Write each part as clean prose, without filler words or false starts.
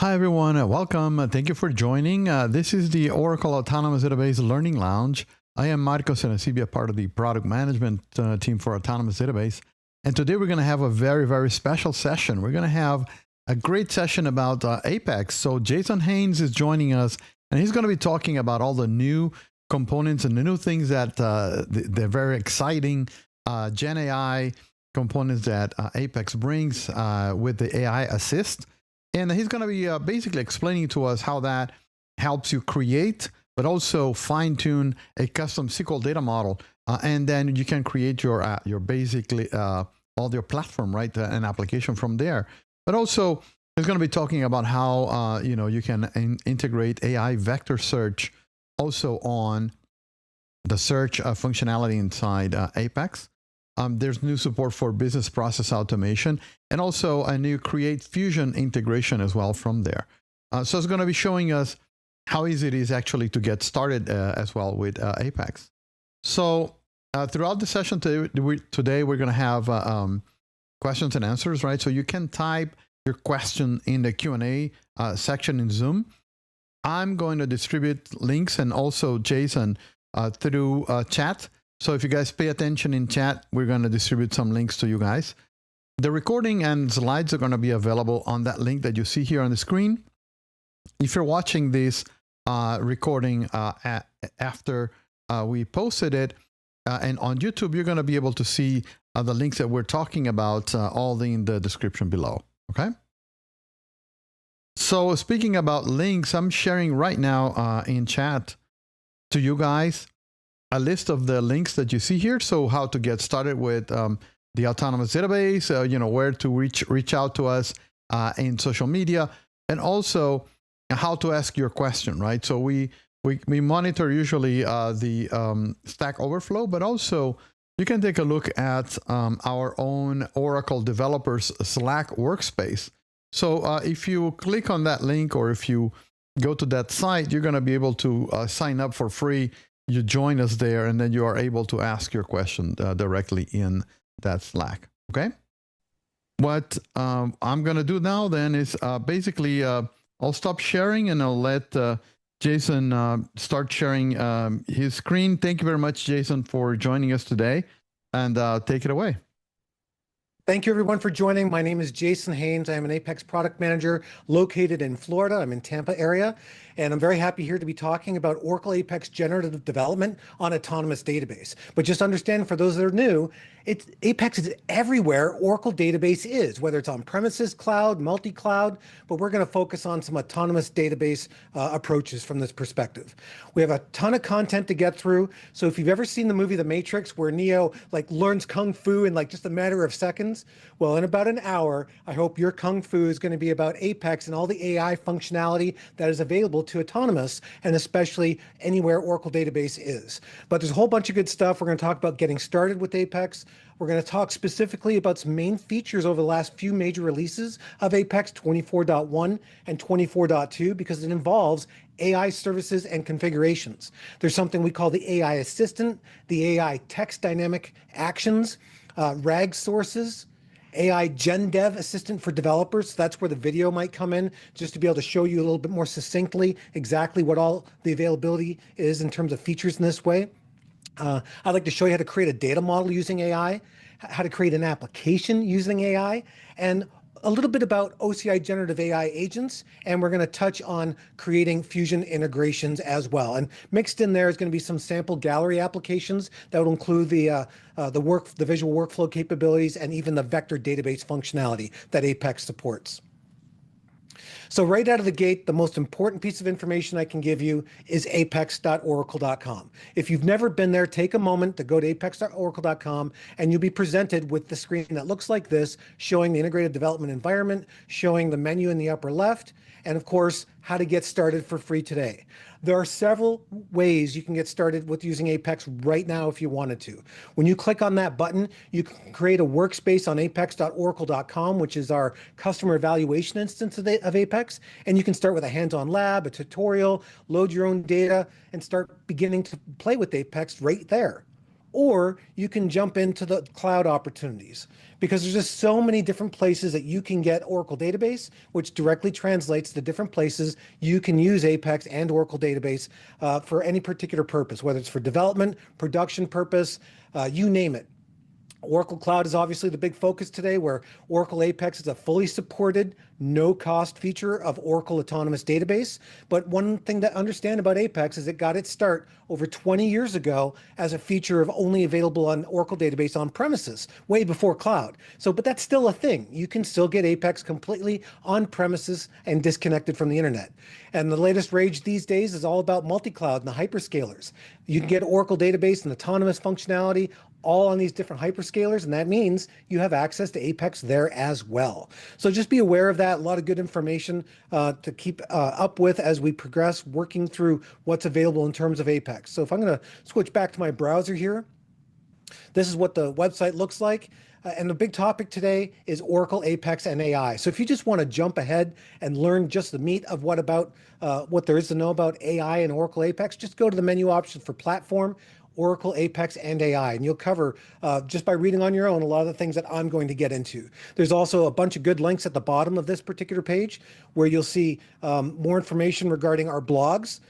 Hi, everyone. Welcome. Thank you for joining. This is the Oracle Autonomous Database Learning Lounge. I am Marcos and a part of the product management team for Autonomous Database. And today we're going to have a very, very special session. We're going to have a great session about APEX. So Jason Haynes is joining us, and he's going to be talking about all the new components and the new things that they're very exciting GenAI components that APEX brings with the AI Assist. And he's going to be basically explaining to us how that helps you create, but also fine-tune a custom SQL data model. And then you can create your basically all your platform, right? An application from there. But also, he's going to be talking about how you can integrate AI vector search also on the search functionality inside APEX. There's new support for business process automation and also a new Create Fusion integration as well from there. So it's going to be showing us how easy it is actually to get started as well with APEX. So throughout the session today, we're going to have questions and answers, right? So you can type your question in the Q&A section in Zoom. I'm going to distribute links and also Jason through chat. So if you guys pay attention in chat, we're going to distribute some links to you guys. The recording and slides are going to be available on that link that you see here on the screen. If you're watching this recording after we posted it, and on YouTube, you're going to be able to see the links that we're talking about all in the description below, okay? So speaking about links, I'm sharing right now in chat to you guys a list of the links that you see here. So how to get started with the Autonomous Database, where to reach out to us in social media, and also how to ask your question, right? So we monitor usually the Stack Overflow, but also you can take a look at our own Oracle Developers Slack workspace. So if you click on that link, or if you go to that site, you're going to be able to sign up for free. You join us there, and then you are able to ask your question directly in that Slack, okay? What I'm going to do now then is basically I'll stop sharing and I'll let Jason start sharing his screen. Thank you very much, Jason, for joining us today, and take it away. Thank you, everyone, for joining. My name is Jason Haynes. I am an APEX product manager located in Florida. I'm in Tampa area, and I'm very happy here to be talking about Oracle APEX Generative Development on Autonomous Database. But just understand, for those that are new, APEX is everywhere Oracle Database is, whether it's on-premises, cloud, multi-cloud, but we're going to focus on some autonomous database approaches from this perspective. We have a ton of content to get through, so if you've ever seen the movie The Matrix, where Neo learns Kung Fu in just a matter of seconds, well, in about an hour, I hope your Kung Fu is going to be about APEX and all the AI functionality that is available to Autonomous, and especially anywhere Oracle Database is. But there's a whole bunch of good stuff. We're going to talk about getting started with APEX. We're going to talk specifically about some main features over the last few major releases of APEX 24.1 and 24.2, because it involves AI services and configurations. There's something we call the AI Assistant, the AI Text Dynamic Actions, RAG sources, AI GenDev assistant for developers. So that's where the video might come in, just to be able to show you a little bit more succinctly exactly what all the availability is in terms of features in this way. I'd like to show you how to create a data model using AI, how to create an application using AI, and a little bit about OCI generative AI agents, and we're going to touch on creating Fusion integrations as well. And mixed in there is going to be some sample gallery applications that will include the visual workflow capabilities and even the vector database functionality that APEX supports. So right out of the gate, the most important piece of information I can give you is apex.oracle.com. If you've never been there, take a moment to go to apex.oracle.com, and you'll be presented with the screen that looks like this, showing the integrated development environment, showing the menu in the upper left, and of course, how to get started for free today. There are several ways you can get started with using APEX right now if you wanted to. When you click on that button, you can create a workspace on apex.oracle.com, which is our customer evaluation instance of APEX, and you can start with a hands-on lab, a tutorial, load your own data, and start beginning to play with APEX right there. or you can jump into the cloud opportunities, because there's just so many different places that you can get Oracle database, which directly translates to different places you can use Apex and Oracle database for any particular purpose, whether it's for development, production purpose, you name it. Oracle Cloud is obviously the big focus today, where Oracle Apex is a fully supported, no-cost feature of Oracle Autonomous Database. But one thing to understand about Apex is it got its start over 20 years ago as a feature of only available on Oracle Database on premises, way before cloud. But that's still a thing. You can still get Apex completely on premises and disconnected from the internet. And the latest rage these days is all about multi-cloud and the hyperscalers. You can get Oracle Database and autonomous functionality all on these different hyperscalers, and that means you have access to Apex there as well. So just be aware of that. A lot of good information to keep up with as we progress, working through what's available in terms of Apex. So if I'm going to switch back to my browser here, this is what the website looks like. And the big topic today is Oracle Apex and AI. So if you just want to jump ahead and learn just the meat of what there is to know about AI and Oracle Apex, just go to the menu option for platform, Oracle Apex and AI, and you'll cover, just by reading on your own, a lot of the things that I'm going to get into. There's also a bunch of good links at the bottom of this particular page where you'll see more information regarding our blogs.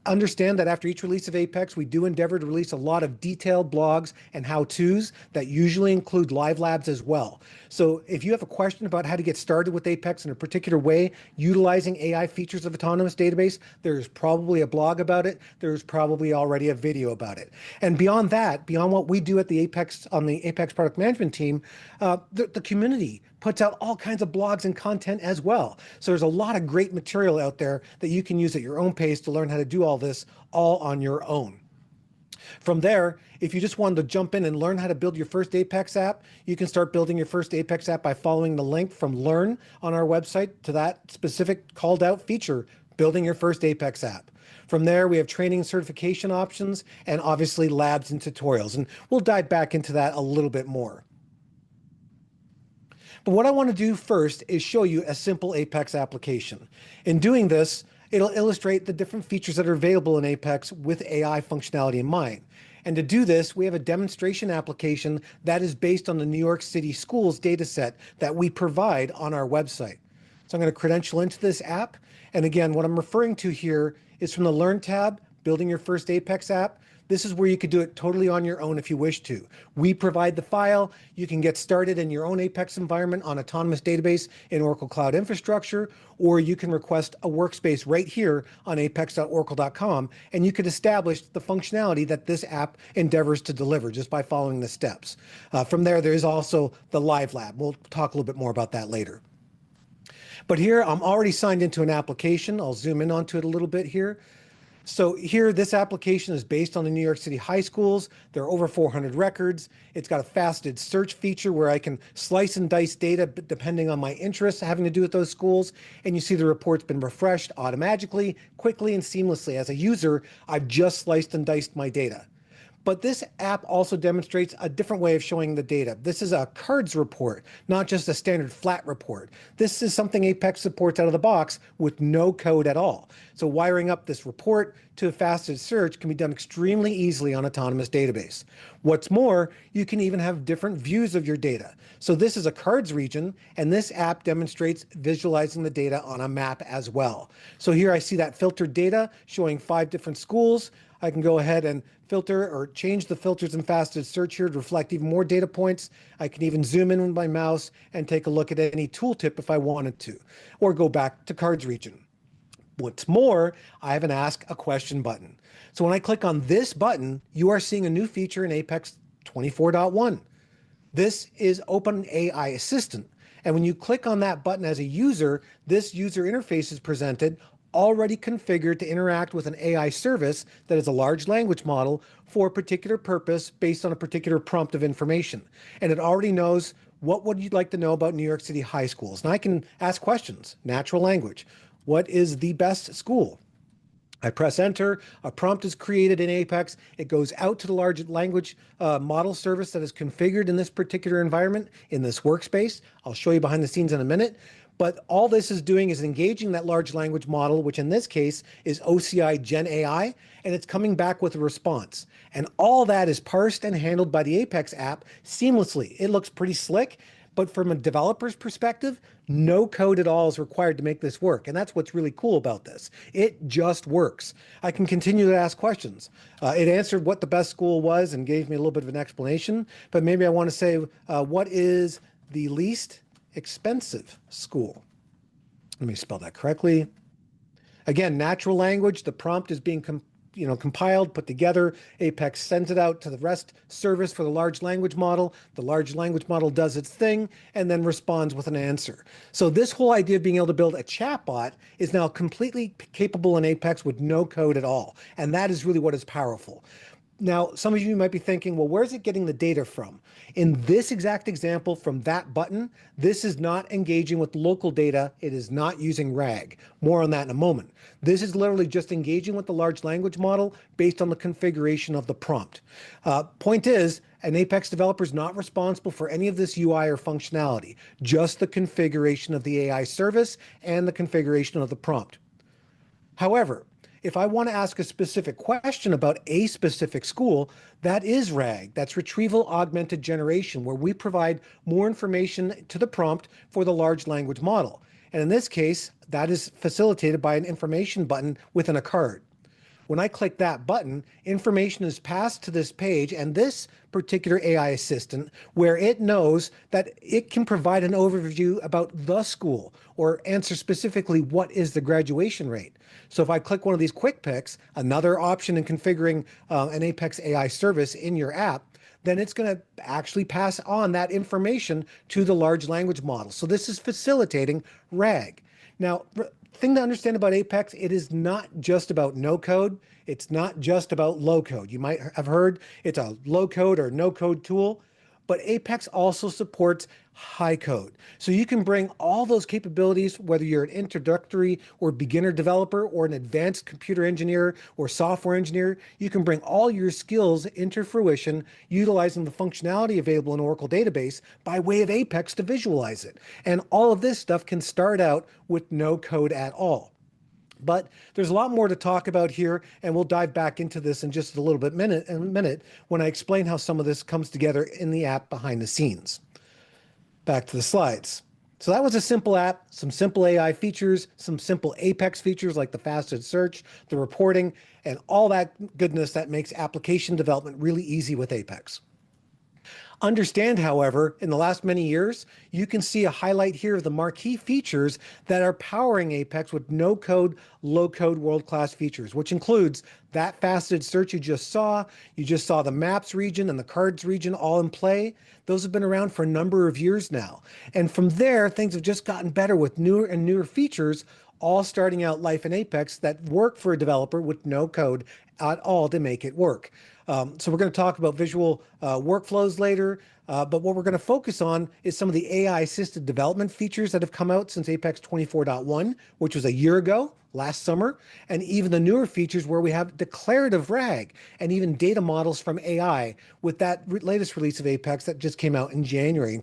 Understand that after each release of Apex, we do endeavor to release a lot of detailed blogs and how-tos that usually include LiveLabs as well. So if you have a question about how to get started with Apex in a particular way, utilizing AI features of Autonomous Database, there's probably a blog about it. There's probably already a video about it. And beyond that, beyond what we do at the Apex, on the Apex product management team, the community puts out all kinds of blogs and content as well. So there's a lot of great material out there that you can use at your own pace to learn how to do all this all on your own. From there, if you just wanted to jump in and learn how to build your first Apex app, you can start building your first Apex app by following the link from Learn on our website to that specific called out feature, building your first Apex app. From there, we have training and certification options, and obviously labs and tutorials. And we'll dive back into that a little bit more. But what I want to do first is show you a simple Apex application. In doing this, it'll illustrate the different features that are available in Apex with AI functionality in mind. And to do this, we have a demonstration application that is based on the New York City schools dataset that we provide on our website. So I'm going to credential into this app. And again, what I'm referring to here is from the Learn tab, building your first Apex app. This is where you could do it totally on your own if you wish to. We provide the file. You can get started in your own Apex environment on Autonomous Database in Oracle Cloud Infrastructure, or you can request a workspace right here on apex.oracle.com, and you could establish the functionality that this app endeavors to deliver just by following the steps. From there, there is also the LiveLab. We'll talk a little bit more about that later. But here, I'm already signed into an application. I'll zoom in onto it a little bit here. So here, this application is based on the New York City high schools. There are over 400 records. It's got a faceted search feature where I can slice and dice data depending on my interests having to do with those schools. And you see the report's been refreshed automatically, quickly, and seamlessly. As a user, I've just sliced and diced my data. But this app also demonstrates a different way of showing the data. This is a cards report, not just a standard flat report. This is something Apex supports out of the box with no code at all. So wiring up this report to a faceted search can be done extremely easily on Autonomous Database. What's more, you can even have different views of your data. So this is a cards region, and this app demonstrates visualizing the data on a map as well. So here I see that filtered data showing 5 different schools. I can go ahead and filter or change the filters in faceted search here to reflect even more data points. I can even zoom in with my mouse and take a look at any tooltip if I wanted to, or go back to cards region. What's more, I have an Ask a Question button. So when I click on this button, you are seeing a new feature in Apex 24.1. This is OpenAI Assistant. And when you click on that button as a user, this user interface is presented, already configured to interact with an AI service that is a large language model for a particular purpose based on a particular prompt of information. And it already knows what would you like to know about New York City high schools. And I can ask questions, natural language. What is the best school? I press enter, a prompt is created in Apex. It goes out to the large language model service that is configured in this particular environment, in this workspace. I'll show you behind the scenes in a minute. But all this is doing is engaging that large language model, which in this case is OCI GenAI, and it's coming back with a response. And all that is parsed and handled by the Apex app seamlessly. It looks pretty slick, but from a developer's perspective, no code at all is required to make this work. And that's what's really cool about this. It just works. I can continue to ask questions. It answered what the best school was and gave me a little bit of an explanation, but maybe I want to say, what is the least expensive school? Let me spell that correctly. Again, natural language, the prompt is being compiled, put together. Apex sends it out to the REST service for the large language model. The large language model does its thing and then responds with an answer. So this whole idea of being able to build a chatbot is now completely capable in Apex with no code at all. And that is really what is powerful. Now, some of you might be thinking, well, where's it getting the data from? In this exact example from that button, this is not engaging with local data. It is not using RAG. More on that in a moment. This is literally just engaging with the large language model based on the configuration of the prompt. Point is, an Apex developer is not responsible for any of this UI or functionality, just the configuration of the AI service and the configuration of the prompt. However, if I want to ask a specific question about a specific school, that is RAG. That's Retrieval Augmented Generation, where we provide more information to the prompt for the large language model. And in this case, that is facilitated by an information button within a card. When I click that button, information is passed to this page and this particular AI assistant, where it knows that it can provide an overview about the school or answer specifically what is the graduation rate. So if I click one of these quick picks, another option in configuring an Apex AI service in your app, then it's going to actually pass on that information to the large language model. So this is facilitating RAG. Now, thing to understand about Apex, it is not just about no code. It's not just about low code. You might have heard it's a low code or no code tool, but Apex also supports high code. So you can bring all those capabilities, whether you're an introductory or beginner developer or an advanced computer engineer or software engineer, you can bring all your skills into fruition utilizing the functionality available in Oracle database by way of Apex to visualize it. And all of this stuff can start out with no code at all. But there's a lot more to talk about here, and we'll dive back into this in just a little bit minute when I explain how some of this comes together in the app behind the scenes. Back to the slides. So that was a simple app, some simple AI features, some simple Apex features like the faceted search, the reporting, and all that goodness that makes application development really easy with Apex. Understand, however, in the last many years, you can see a highlight here of the marquee features that are powering Apex with no-code, low-code world-class features, which includes that faceted search you just saw. You just saw the maps region and the cards region all in play. Those have been around for a number of years now. And from there, things have just gotten better with newer and newer features, all starting out life in Apex that work for a developer with no code at all to make it work. So we're going to talk about visual workflows later, but what we're going to focus on is some of the AI-assisted development features that have come out since Apex 24.1, which was a year ago, last summer, and even the newer features where we have declarative RAG and even data models from AI with that latest release of Apex that just came out in January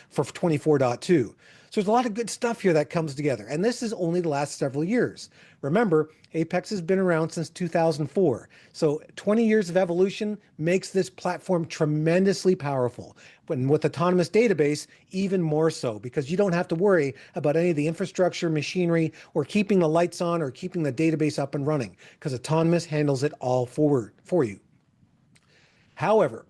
for 24.2. So there's a lot of good stuff here that comes together, and this is only the last several years. Remember, Apex has been around since 2004, so 20 years of evolution makes this platform tremendously powerful. And with Autonomous Database, even more so, because you don't have to worry about any of the infrastructure, machinery, or keeping the lights on or keeping the database up and running, because Autonomous handles it all for you. However,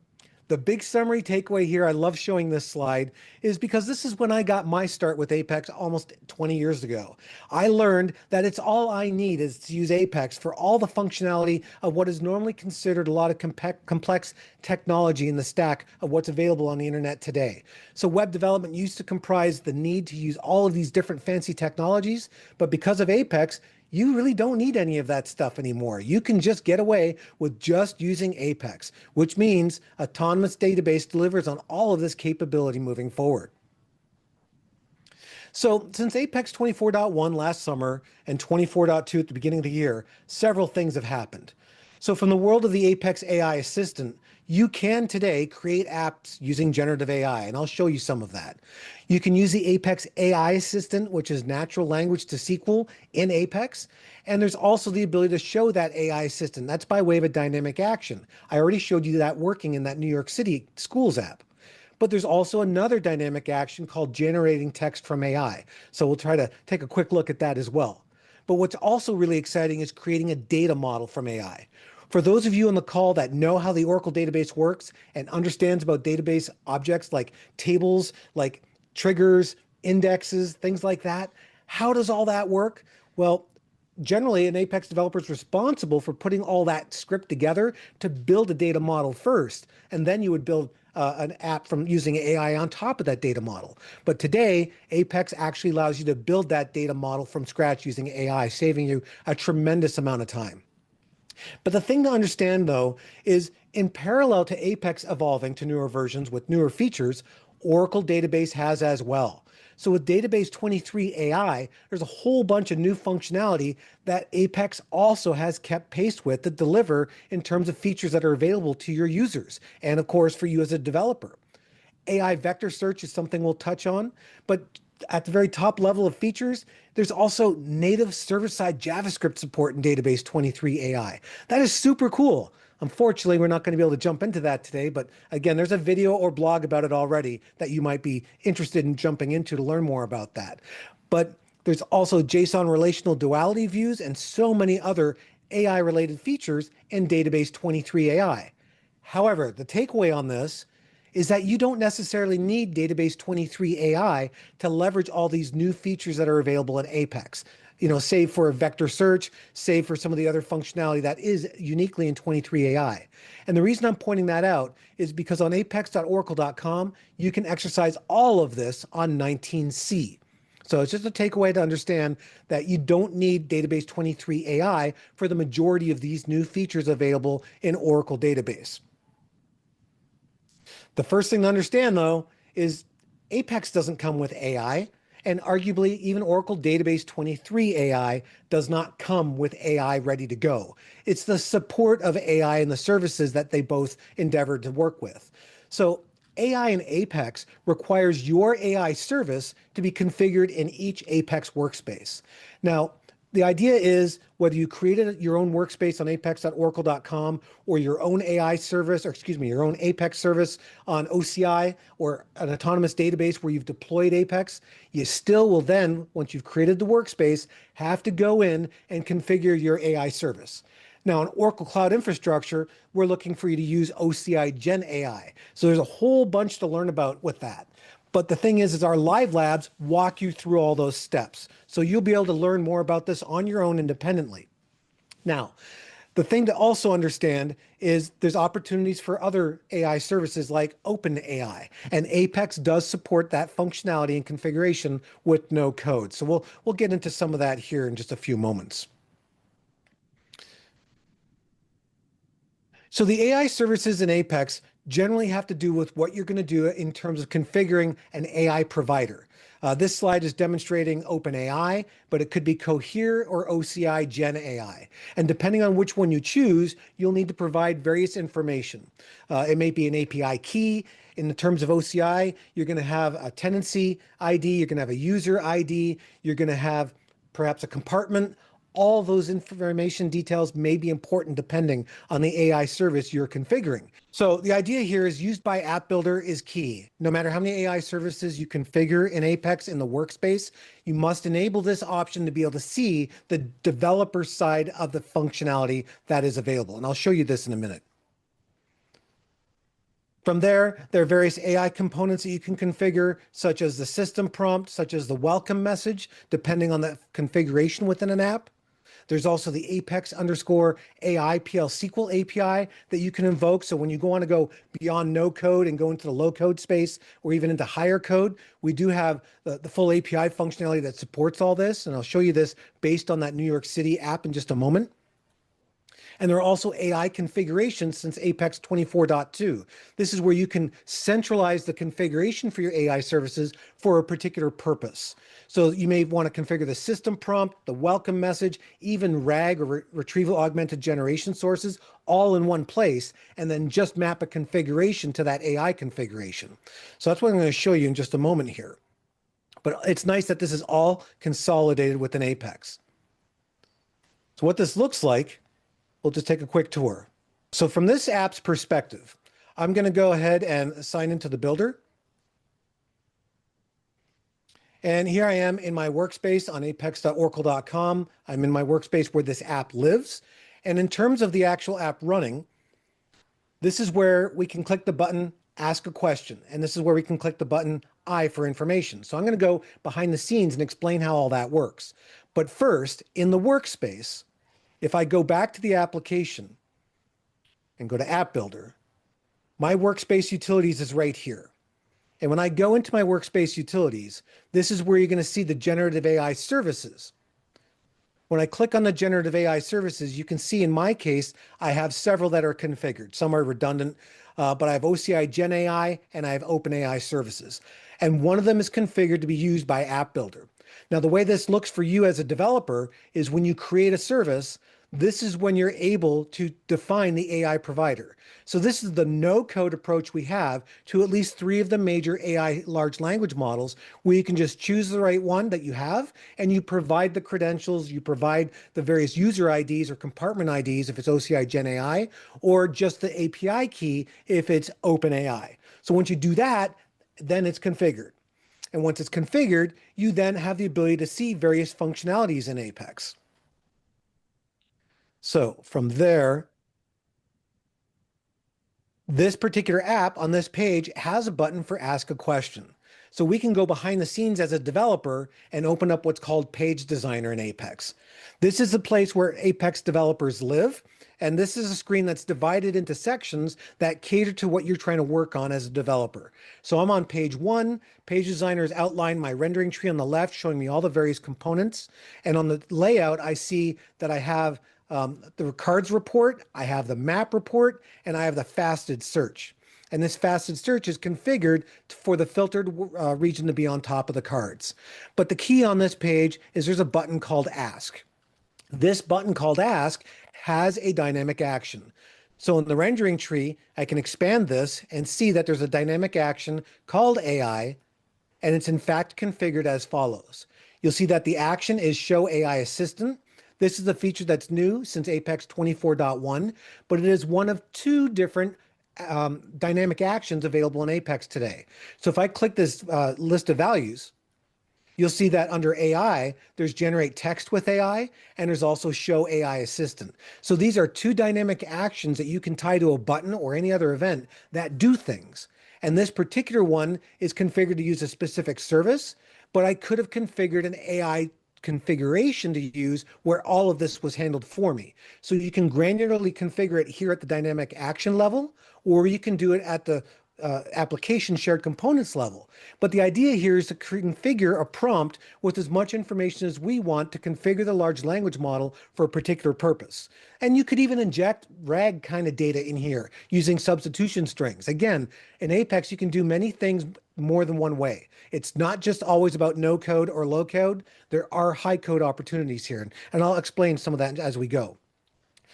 the big summary takeaway here, I love showing this slide, is because this is when I got my start with Apex almost 20 years ago. I learned that it's all I need is to use Apex for all the functionality of what is normally considered a lot of complex technology in the stack of what's available on the internet today. So web development used to comprise the need to use all of these different fancy technologies, but because of Apex, you really don't need any of that stuff anymore. You can just get away with just using Apex, which means Autonomous Database delivers on all of this capability moving forward. So since Apex 24.1 last summer and 24.2 at the beginning of the year, several things have happened. So from the world of the Apex AI assistant, You can today create apps using generative AI, and I'll show you some of that. You can use the Apex AI Assistant, which is natural language to SQL in Apex. And there's also the ability to show that AI assistant. That's by way of a dynamic action. I already showed you that working in that New York City schools app. But there's also another dynamic action called generating text from AI. So we'll try to take a quick look at that as well. But what's also really exciting is creating a data model from AI. For those of you on the call that know how the Oracle database works and understands about database objects like tables, like triggers, indexes, things like that, how does all that work? Well, generally an Apex developer is responsible for putting all that script together to build a data model first, and then you would build an app from using AI on top of that data model. But today, Apex actually allows you to build that data model from scratch using AI, saving you a tremendous amount of time. But the thing to understand, though, is in parallel to Apex evolving to newer versions with newer features, Oracle Database has as well. So with Database 23 AI, there's a whole bunch of new functionality that Apex also has kept pace with to deliver in terms of features that are available to your users, and of course for you as a developer. AI vector search is something we'll touch on, but at the very top level of features, there's also native server-side JavaScript support in Database 23 AI. That is super cool. Unfortunately, we're not going to be able to jump into that today, but again, there's a video or blog about it already that you might be interested in jumping into to learn more about that. But there's also JSON relational duality views and so many other AI-related features in Database 23 AI. However, the takeaway on this is that you don't necessarily need Database 23 AI to leverage all these new features that are available in Apex. Save for a vector search, save for some of the other functionality that is uniquely in 23 AI. And the reason I'm pointing that out is because on apex.oracle.com, you can exercise all of this on 19C. So it's just a takeaway to understand that you don't need Database 23 AI for the majority of these new features available in Oracle Database. The first thing to understand, though, is Apex doesn't come with AI, and arguably even Oracle Database 23 AI does not come with AI ready to go. It's the support of AI and the services that they both endeavored to work with. So AI in Apex requires your AI service to be configured in each Apex workspace. Now, the idea is whether you created your own workspace on apex.oracle.com or your own AI service, or excuse me, your own Apex service on OCI or an autonomous database where you've deployed Apex, you still will then, once you've created the workspace, have to go in and configure your AI service. Now, in Oracle Cloud Infrastructure, we're looking for you to use OCI GenAI. So there's a whole bunch to learn about with that. But the thing is our LiveLabs walk you through all those steps. So you'll be able to learn more about this on your own independently. Now, the thing to also understand is there's opportunities for other AI services like OpenAI, and Apex does support that functionality and configuration with no code. So we'll get into some of that here in just a few moments. So the AI services in Apex generally have to do with what you're going to do in terms of configuring an AI provider. This slide is demonstrating OpenAI, but it could be Cohere or OCI GenAI. And depending on which one you choose, you'll need to provide various information. It may be an API key. In the terms of OCI, you're going to have a tenancy ID, you're going to have a user ID, you're going to have perhaps a compartment. All those information details may be important depending on the AI service you're configuring. So the idea here is used by App Builder is key. No matter how many AI services you configure in Apex in the workspace, you must enable this option to be able to see the developer side of the functionality that is available. And I'll show you this in a minute. From there are various AI components that you can configure, such as the system prompt, such as the welcome message, depending on the configuration within an app. There's also the Apex_AI PL SQL API that you can invoke. So when you want to go beyond no code and go into the low code space or even into higher code, we do have the full API functionality that supports all this. And I'll show you this based on that New York City app in just a moment. And there are also AI configurations since APEX 24.2. This is where you can centralize the configuration for your AI services for a particular purpose. So you may want to configure the system prompt, the welcome message, even RAG or retrieval augmented generation sources all in one place, and then just map a configuration to that AI configuration. So that's what I'm going to show you in just a moment here. But it's nice that this is all consolidated within APEX. So what this looks like, we'll just take a quick tour. So from this app's perspective, I'm going to go ahead and sign into the builder. And here I am in my workspace on apex.oracle.com. I'm in my workspace where this app lives. And in terms of the actual app running, this is where we can click the button, ask a question. And this is where we can click the button, I for information. So I'm going to go behind the scenes and explain how all that works. But first, in the workspace, if I go back to the application and go to App Builder, my workspace utilities is right here. And when I go into my workspace utilities, this is where you're going to see the generative AI services. When I click on the generative AI services, you can see in my case, I have several that are configured. Some are redundant, but I have OCI GenAI and I have OpenAI services. And one of them is configured to be used by App Builder. Now, the way this looks for you as a developer is when you create a service, this is when you're able to define the AI provider. So this is the no-code approach we have to at least 3 of the major AI large language models, where you can just choose the right one that you have, and you provide the credentials, you provide the various user IDs or compartment IDs if it's OCI GenAI, or just the API key if it's OpenAI. So once you do that, then it's configured. And once it's configured, you then have the ability to see various functionalities in APEX. So from there, this particular app on this page has a button for Ask a Question. So we can go behind the scenes as a developer and open up what's called Page Designer in APEX. This is the place where APEX developers live. And this is a screen that's divided into sections that cater to what you're trying to work on as a developer. So I'm on page 1. Page Designer has outlined my rendering tree on the left, showing me all the various components. And on the layout, I see that I have the cards report, I have the map report, and I have the faceted search. And this faceted search is configured for the filtered region to be on top of the cards. But the key on this page is there's a button called Ask. This button called Ask has a dynamic action. So in the rendering tree, I can expand this and see that there's a dynamic action called AI, and it's in fact configured as follows. You'll see that the action is Show AI Assistant. This is a feature that's new since APEX 24.1, but it is one of 2 different dynamic actions available in APEX today. So if I click this list of values, you'll see that under AI, there's Generate Text with AI, and there's also Show AI Assistant. So these are 2 dynamic actions that you can tie to a button or any other event that do things. And this particular one is configured to use a specific service, but I could have configured an AI configuration to use where all of this was handled for me. So you can granularly configure it here at the dynamic action level, or you can do it at the application shared components level. But the idea here is to configure a prompt with as much information as we want to configure the large language model for a particular purpose. And you could even inject RAG kind of data in here using substitution strings. Again, in APEX, you can do many things more than one way. It's not just always about no code or low code. There are high code opportunities here, and I'll explain some of that as we go.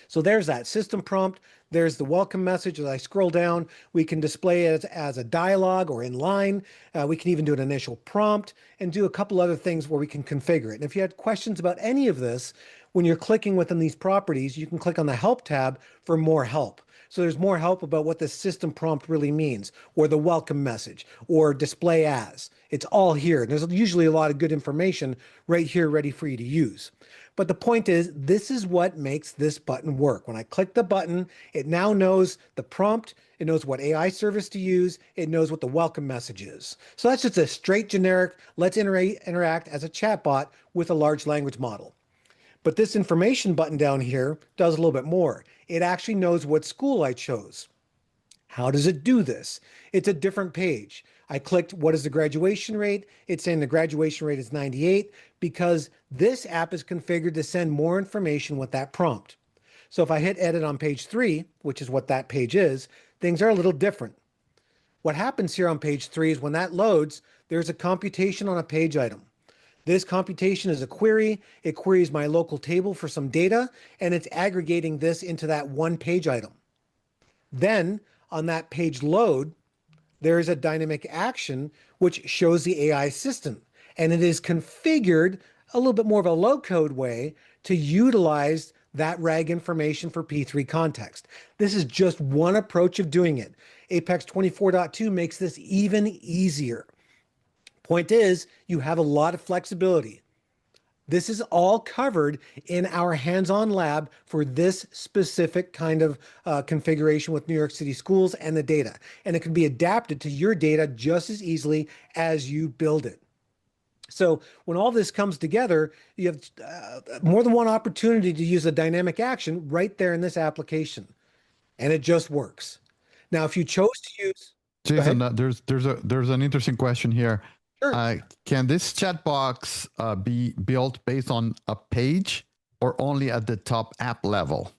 So there's that system prompt. There's the welcome message. As I scroll down, we can display it as a dialogue or in line. We can even do an initial prompt and do a couple other things where we can configure it. And if you had questions about any of this, when you're clicking within these properties, you can click on the Help tab for more help. So there's more help about what the system prompt really means, or the welcome message, or display as. It's all here. There's usually a lot of good information right here ready for you to use. But the point is, this is what makes this button work. When I click the button, it now knows the prompt, it knows what AI service to use, it knows what the welcome message is. So that's just a straight generic, let's interact as a chatbot with a large language model. But this information button down here does a little bit more. It actually knows what school I chose. How does it do this? It's a different page. I clicked what is the graduation rate? It's saying the graduation rate is 98 because this app is configured to send more information with that prompt. So if I hit edit on page 3, which is what that page is, things are a little different. What happens here on page 3 is when that loads, there's a computation on a page item. This computation is a query. It queries my local table for some data, and it's aggregating this into that one page item. Then on that page load, there is a dynamic action which shows the AI assistant, and it is configured a little bit more of a low-code way to utilize that RAG information for P3 context. This is just one approach of doing it. Apex 24.2 makes this even easier. Point is, you have a lot of flexibility. This is all covered in our hands-on lab for this specific kind of configuration with New York City schools and the data. And it can be adapted to your data just as easily as you build it. So when all this comes together, you have more than one opportunity to use a dynamic action right there in this application. And it just works. Now, if you chose to use... Jason, there's an interesting question here. Sure. Can this chat box be built based on a page or only at the top app level?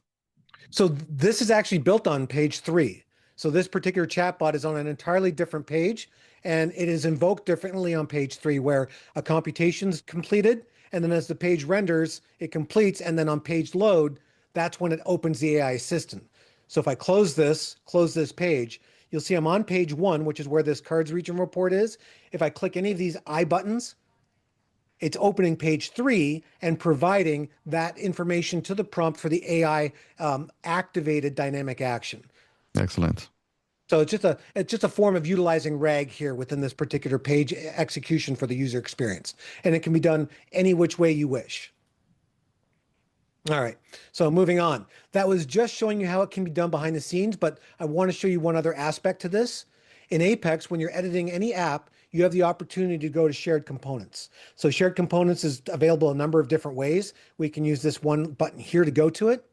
So this is actually built on page 3. So this particular chatbot is on an entirely different page, and it is invoked differently on page 3, where a computation is completed, and then as the page renders, it completes, and then on page load, that's when it opens the AI assistant. So if I close this page, you'll see I'm on page 1, which is where this cards region report is. If I click any of these I buttons, it's opening page 3 and providing that information to the prompt for the AI activated dynamic action. Excellent. So it's just a form of utilizing RAG here within this particular page execution for the user experience. And it can be done any which way you wish. All right, so moving on. That was just showing you how it can be done behind the scenes, but I want to show you one other aspect to this. In Apex, when you're editing any app, you have the opportunity to go to shared components. So shared components is available a number of different ways. We can use this one button here to go to it.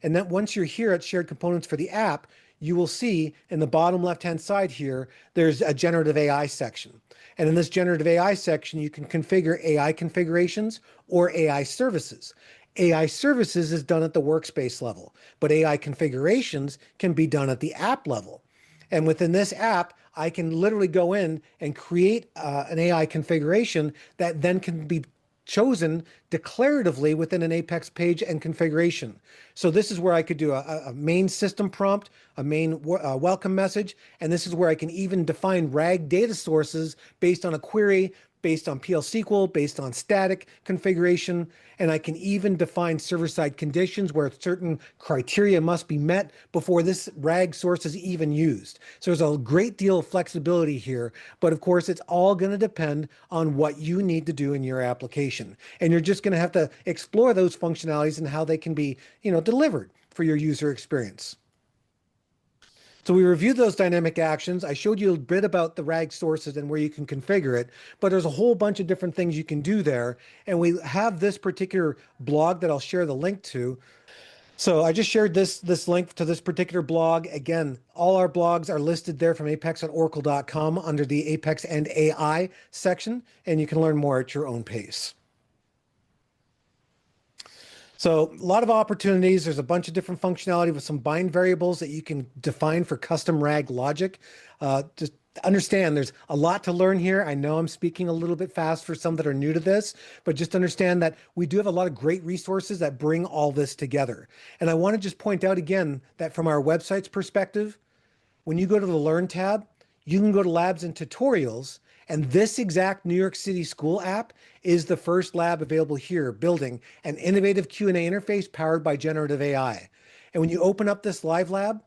And then once you're here at shared components for the app, you will see in the bottom left-hand side here, there's a generative AI section. And in this generative AI section, you can configure AI configurations or AI services. AI services is done at the workspace level, but AI configurations can be done at the app level. And within this app, I can literally go in and create an AI configuration that then can be chosen declaratively within an Apex page and configuration. So this is where I could do a main system prompt, a main welcome message, and this is where I can even define RAG data sources based on a query, based on PL SQL, based on static configuration, and I can even define server-side conditions where certain criteria must be met before this RAG source is even used. So there's a great deal of flexibility here, but of course it's all going to depend on what you need to do in your application. And you're just going to have to explore those functionalities and how they can be, delivered for your user experience. So we reviewed those dynamic actions. I showed you a bit about the RAG sources and where you can configure it, but there's a whole bunch of different things you can do there. And we have this particular blog that I'll share the link to. So I just shared this link to this particular blog. Again, all our blogs are listed there from apex.oracle.com under the Apex and AI section, and you can learn more at your own pace. So a lot of opportunities. There's a bunch of different functionality with some bind variables that you can define for custom RAG logic. Just understand there's a lot to learn here. I know I'm speaking a little bit fast for some that are new to this, but just understand that we do have a lot of great resources that bring all this together. And I want to just point out again that from our website's perspective, when you go to the Learn tab, you can go to Labs and Tutorials, and this exact New York City school app is the first lab available here, building an innovative Q&A interface powered by generative AI. And when you open up this LiveLab,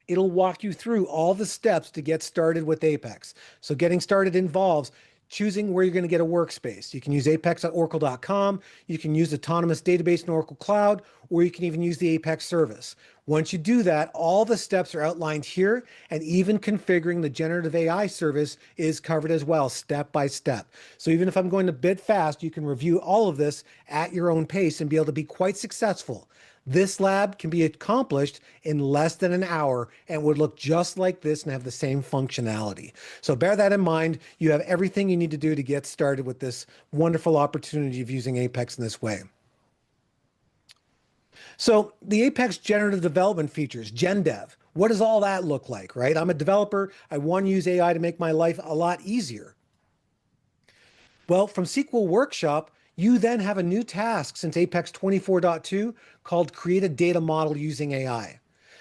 it'll walk you through all the steps to get started with Apex. So getting started involves choosing where you're going to get a workspace. You can use apex.oracle.com, you can use Autonomous Database in Oracle Cloud, or you can even use the Apex service. Once you do that, all the steps are outlined here, and even configuring the generative AI service is covered as well, step by step. So even if I'm going a bit fast, you can review all of this at your own pace and be able to be quite successful. This lab can be accomplished in less than an hour and would look just like this and have the same functionality. So bear that in mind. You have everything you need to do to get started with this wonderful opportunity of using Apex in this way. So the Apex generative development features, GenDev, what does all that look like, right? I'm a developer. I want to use AI to make my life a lot easier. Well, from SQL Workshop, you then have a new task since Apex 24.2 called Create a Data Model Using AI.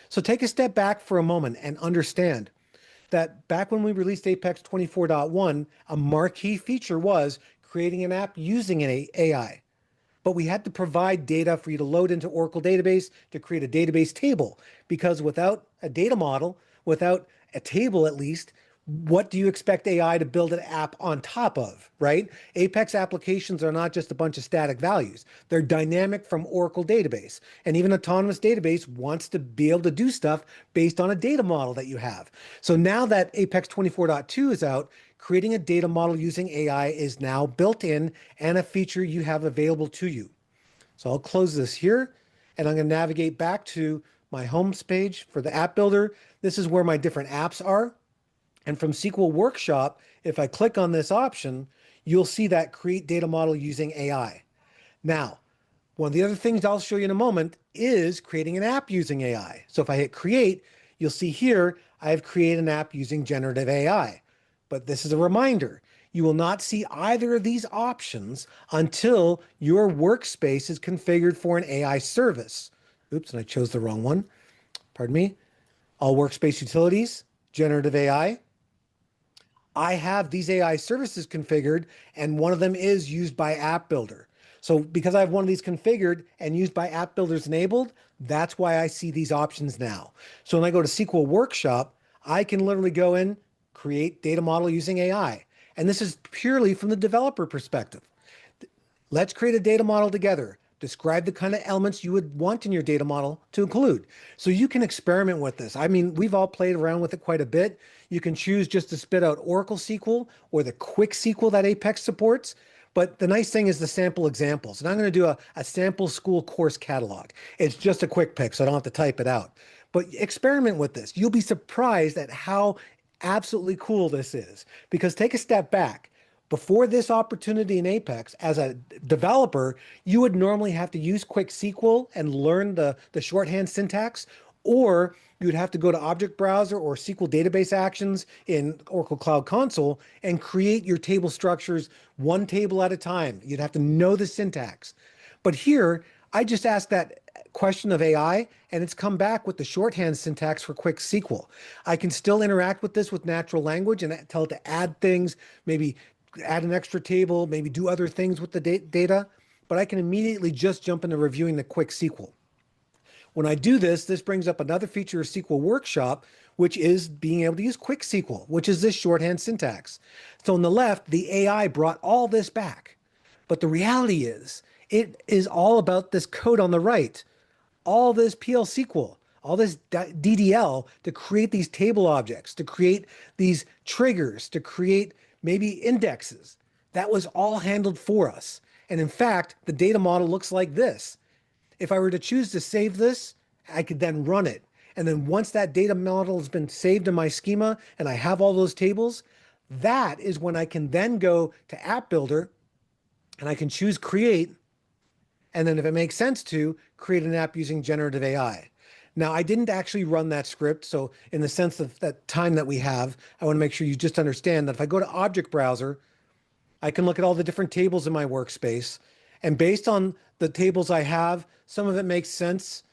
So take a step back for a moment and understand that back when we released Apex 24.1, a marquee feature was creating an app using an AI. But we had to provide data for you to load into Oracle database to create a database table, because without a data model, without a table at least, what do you expect AI to build an app on top of, right? Apex applications are not just a bunch of static values. They're dynamic from Oracle database. And even Autonomous Database wants to be able to do stuff based on a data model that you have. So now that Apex 24.2 is out, creating a data model using AI is now built in and a feature you have available to you. So I'll close this here and I'm going to navigate back to my home page for the app builder. This is where my different apps are. And from SQL Workshop, if I click on this option, you'll see that create data model using AI. Now, one of the other things I'll show you in a moment is creating an app using AI. So if I hit create, you'll see here, I have created an app using generative AI. But this is a reminder. You will not see either of these options until your workspace is configured for an AI service. Oops, and I chose the wrong one. Pardon me. All workspace utilities, generative AI. I have these AI services configured, and one of them is used by App Builder. So because I have one of these configured and used by App Builders enabled, that's why I see these options now. So when I go to SQL Workshop, I can literally go in, create data model using AI. And this is purely from the developer perspective. Let's create a data model together. Describe the kind of elements you would want in your data model to include. So you can experiment with this. I mean, we've all played around with it quite a bit. You can choose just to spit out Oracle SQL or the quick SQL that Apex supports. But the nice thing is the sample examples. And I'm going to do a sample school course catalog. It's just a quick pick, so I don't have to type it out. But experiment with this. You'll be surprised at how absolutely cool this is. Because take a step back. Before this opportunity in Apex, as a developer, you would normally have to use quick SQL and learn the shorthand syntax, or you'd have to go to Object Browser or SQL Database Actions in Oracle Cloud Console and create your table structures one table at a time. You'd have to know the syntax. But here, I just asked that question of AI, and it's come back with the shorthand syntax for quick SQL. I can still interact with this with natural language and tell it to add things, maybe add an extra table, maybe do other things with the data, but I can immediately just jump into reviewing the quick SQL. When I do this, this brings up another feature of SQL Workshop, which is being able to use quick SQL, which is this shorthand syntax. So on the left, the AI brought all this back. But the reality is, it is all about this code on the right, all this PL SQL, all this DDL to create these table objects, to create these triggers, to create maybe indexes. That was all handled for us. And in fact, the data model looks like this. If I were to choose to save this, I could then run it. And then once that data model has been saved in my schema and I have all those tables, that is when I can then go to App Builder and I can choose Create. And then if it makes sense to, create an app using generative AI. Now, I didn't actually run that script. So in the sense of that time that we have, I want to make sure you just understand that if I go to Object Browser, I can look at all the different tables in my workspace. And based on the tables I have, some of it makes sense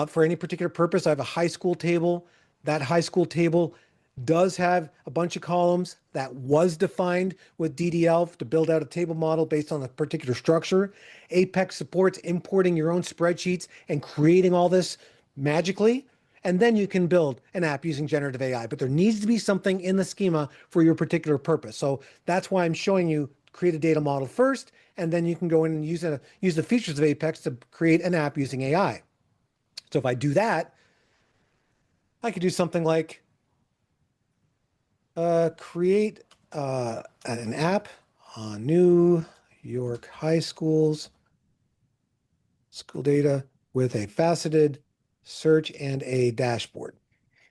for any particular purpose. I have a high school table. That high school table does have a bunch of columns that was defined with DDL to build out a table model based on a particular structure. Apex supports importing your own spreadsheets and creating all this magically. And then you can build an app using generative AI, but there needs to be something in the schema for your particular purpose. So that's why I'm showing you create a data model first, and then you can go in and use the features of Apex to create an app using AI. So if I do that, I could do something like create an app on New York high schools, school data with a faceted search and a dashboard.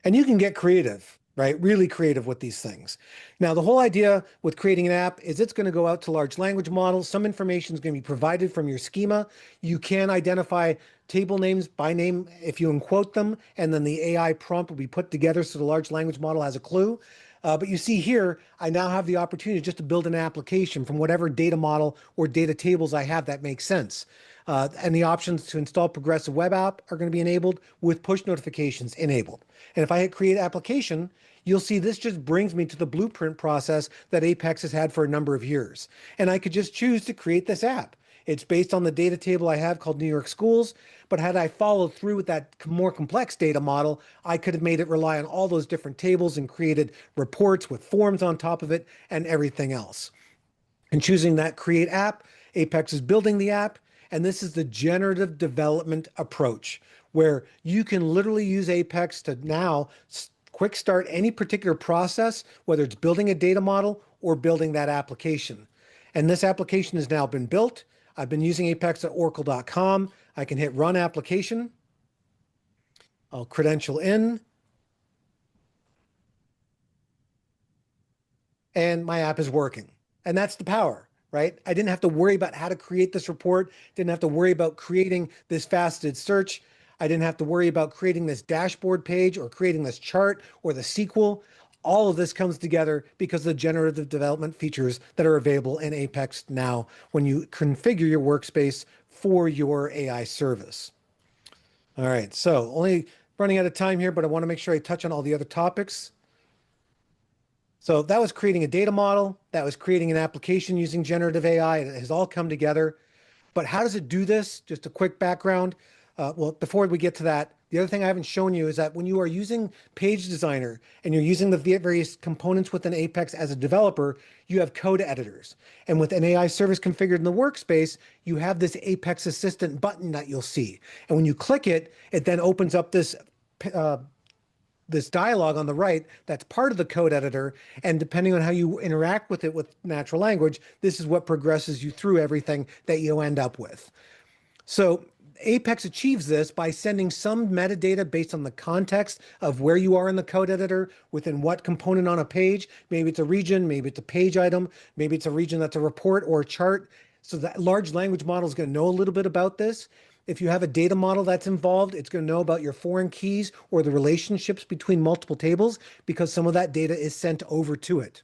And you can get creative. right? Really creative with these things. Now, the whole idea with creating an app is it's going to go out to large language models. Some information is going to be provided from your schema. You can identify table names by name if you unquote them, and then the AI prompt will be put together so the large language model has a clue. But you see here, I now have the opportunity just to build an application from whatever data model or data tables I have that makes sense. And the options to install progressive web app are going to be enabled with push notifications enabled. And if I hit create application, you'll see this just brings me to the blueprint process that Apex has had for a number of years. And I could just choose to create this app. It's based on the data table I have called New York Schools, but had I followed through with that more complex data model, I could have made it rely on all those different tables and created reports with forms on top of it and everything else. And choosing that create app, Apex is building the app, and this is the generative development approach, where you can literally use Apex to now quick start any particular process, whether it's building a data model or building that application. And this application has now been built. I've been using Apex at oracle.com. I can hit run application. I'll credential in. And my app is working. And that's the power, right? I didn't have to worry about how to create this report. Didn't have to worry about creating this faceted search. I didn't have to worry about creating this dashboard page or creating this chart or the SQL. All of this comes together because of the generative development features that are available in Apex now when you configure your workspace for your AI service. All right, so only running out of time here, but I want to make sure I touch on all the other topics. So that was creating a data model. That was creating an application using generative AI. It has all come together. But how does it do this? Just a quick background. Well, before we get to that, the other thing I haven't shown you is that when you are using Page Designer and you're using the various components within Apex as a developer, you have code editors. And with an AI service configured in the workspace, you have this Apex Assistant button that you'll see. And when you click it, it then opens up this dialog on the right that's part of the code editor, and depending on how you interact with it with natural language, this is what progresses you through everything that you end up with. So Apex achieves this by sending some metadata based on the context of where you are in the code editor, within what component on a page. Maybe it's a region, maybe it's a page item, maybe it's a region that's a report or a chart. So that large language model is going to know a little bit about this. If you have a data model that's involved, it's going to know about your foreign keys or the relationships between multiple tables because some of that data is sent over to it.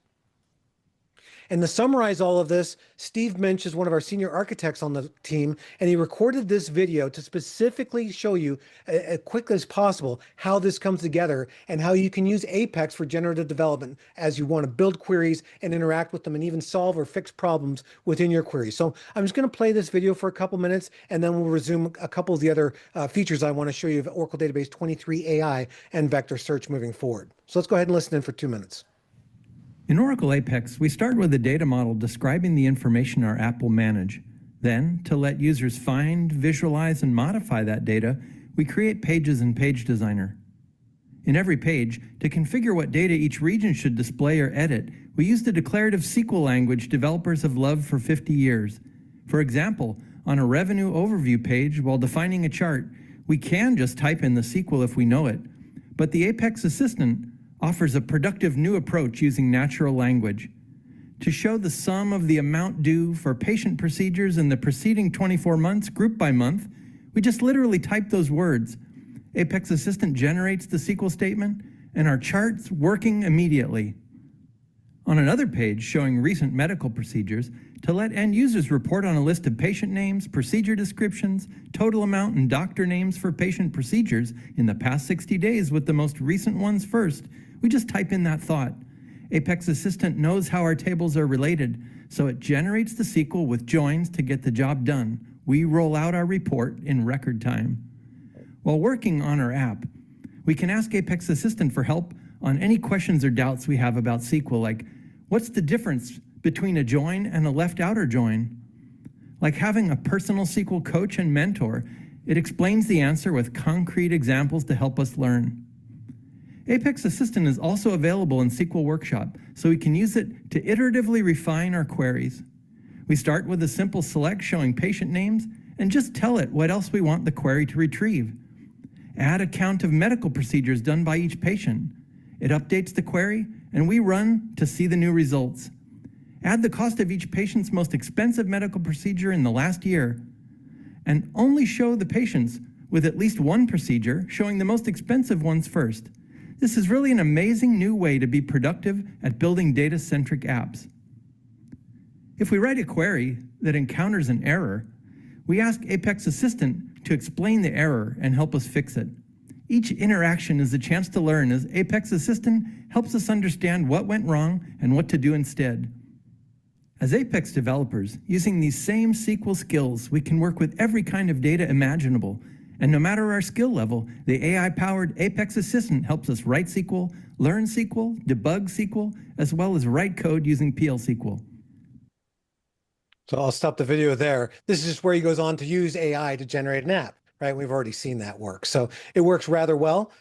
And to summarize all of this, Steve Minch is one of our senior architects on the team, and he recorded this video to specifically show you as quickly as possible how this comes together and how you can use Apex for generative development as you want to build queries and interact with them and even solve or fix problems within your queries. So I'm just going to play this video for a couple minutes, and then we'll resume a couple of the other features I want to show you of Oracle Database 23 AI and vector search moving forward. So let's go ahead and listen in for 2 minutes. In Oracle Apex, we start with a data model describing the information our app will manage. Then, to let users find, visualize, and modify that data, we create pages in Page Designer. In every page, to configure what data each region should display or edit, we use the declarative SQL language developers have loved for 50 years. For example, on a revenue overview page, while defining a chart, we can just type in the SQL if we know it, but the Apex Assistant offers a productive new approach using natural language. To show the sum of the amount due for patient procedures in the preceding 24 months, group by month, we just literally type those words. Apex Assistant generates the SQL statement, and our chart's working immediately. On another page showing recent medical procedures, to let end users report on a list of patient names, procedure descriptions, total amount, and doctor names for patient procedures in the past 60 days with the most recent ones first, we just type in that thought. Apex Assistant knows how our tables are related, so it generates the SQL with joins to get the job done. We roll out our report in record time. While working on our app, we can ask Apex Assistant for help on any questions or doubts we have about SQL, like, what's the difference between a join and a left outer join? Like having a personal SQL coach and mentor, it explains the answer with concrete examples to help us learn. Apex Assistant is also available in SQL Workshop, so we can use it to iteratively refine our queries. We start with a simple select showing patient names and just tell it what else we want the query to retrieve. Add a count of medical procedures done by each patient. It updates the query, and we run to see the new results. Add the cost of each patient's most expensive medical procedure in the last year, and only show the patients with at least one procedure, showing the most expensive ones first. This is really an amazing new way to be productive at building data-centric apps. If we write a query that encounters an error, we ask Apex Assistant to explain the error and help us fix it. Each interaction is a chance to learn as Apex Assistant helps us understand what went wrong and what to do instead. As Apex developers, using these same SQL skills, we can work with every kind of data imaginable. And no matter our skill level, the AI-powered Apex Assistant helps us write SQL, learn SQL, debug SQL, as well as write code using PL SQL. So I'll stop the video there. This is just where he goes on to use AI to generate an app, right? We've already seen that work. So it works rather well.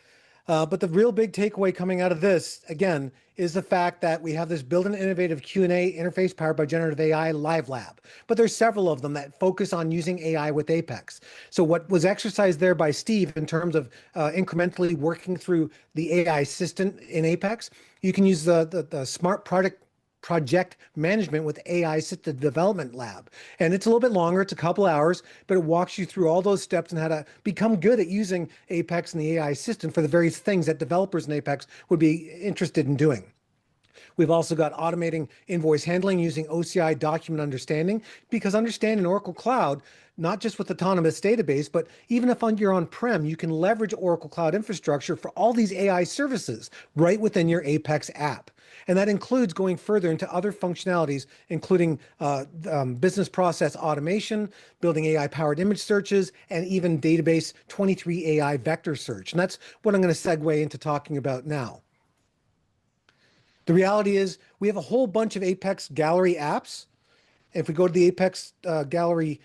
But the real big takeaway coming out of this, again, is the fact that we have this build an innovative Q&A interface powered by generative AI, LiveLab. But there's several of them that focus on using AI with Apex. So what was exercised there by Steve in terms of incrementally working through the AI assistant in Apex, you can use the smart project management with AI assisted development lab. And it's a little bit longer, it's a couple hours, but it walks you through all those steps and how to become good at using Apex and the AI assistant for the various things that developers in Apex would be interested in doing. We've also got automating invoice handling using OCI document understanding, because understanding Oracle Cloud, not just with Autonomous Database, but even if you're on-prem, you can leverage Oracle Cloud infrastructure for all these AI services right within your Apex app. And that includes going further into other functionalities, including business process automation, building AI-powered image searches, and even database 23 AI vector search. And that's what I'm going to segue into talking about now. The reality is we have a whole bunch of Apex Gallery apps. If we go to the Apex Gallery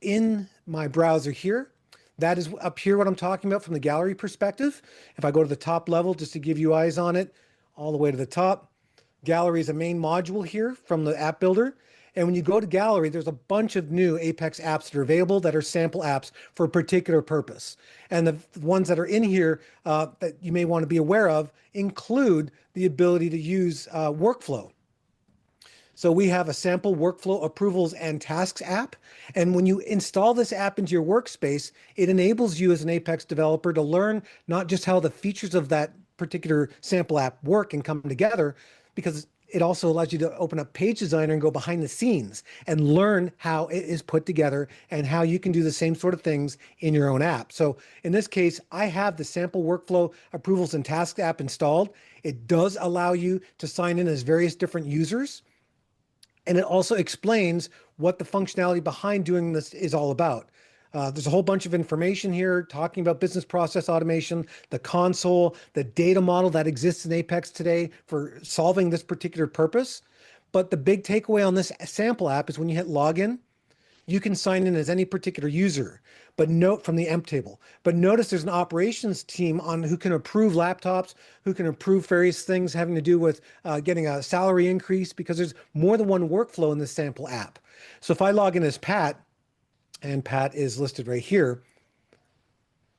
in my browser here, that is up here what I'm talking about from the gallery perspective. If I go to the top level, just to give you eyes on it, all the way to the top, Gallery is a main module here from the app builder. And when you go to Gallery, there's a bunch of new Apex apps that are available that are sample apps for a particular purpose. And the ones that are in here that you may want to be aware of include the ability to use workflow. So we have a sample workflow approvals and tasks app. And when you install this app into your workspace, it enables you as an Apex developer to learn not just how the features of that particular sample app work and come together, because it also allows you to open up Page Designer and go behind the scenes and learn how it is put together and how you can do the same sort of things in your own app. So in this case, I have the sample workflow approvals and tasks app installed. It does allow you to sign in as various different users. And it also explains what the functionality behind doing this is all about. There's a whole bunch of information here talking about business process automation, the console, the data model that exists in Apex today for solving this particular purpose. But the big takeaway on this sample app is when you hit login, you can sign in as any particular user, but note from the emp table. But notice there's an operations team on who can approve laptops, who can approve various things having to do with getting a salary increase, because there's more than one workflow in this sample app. So if I log in as Pat, and Pat is listed right here,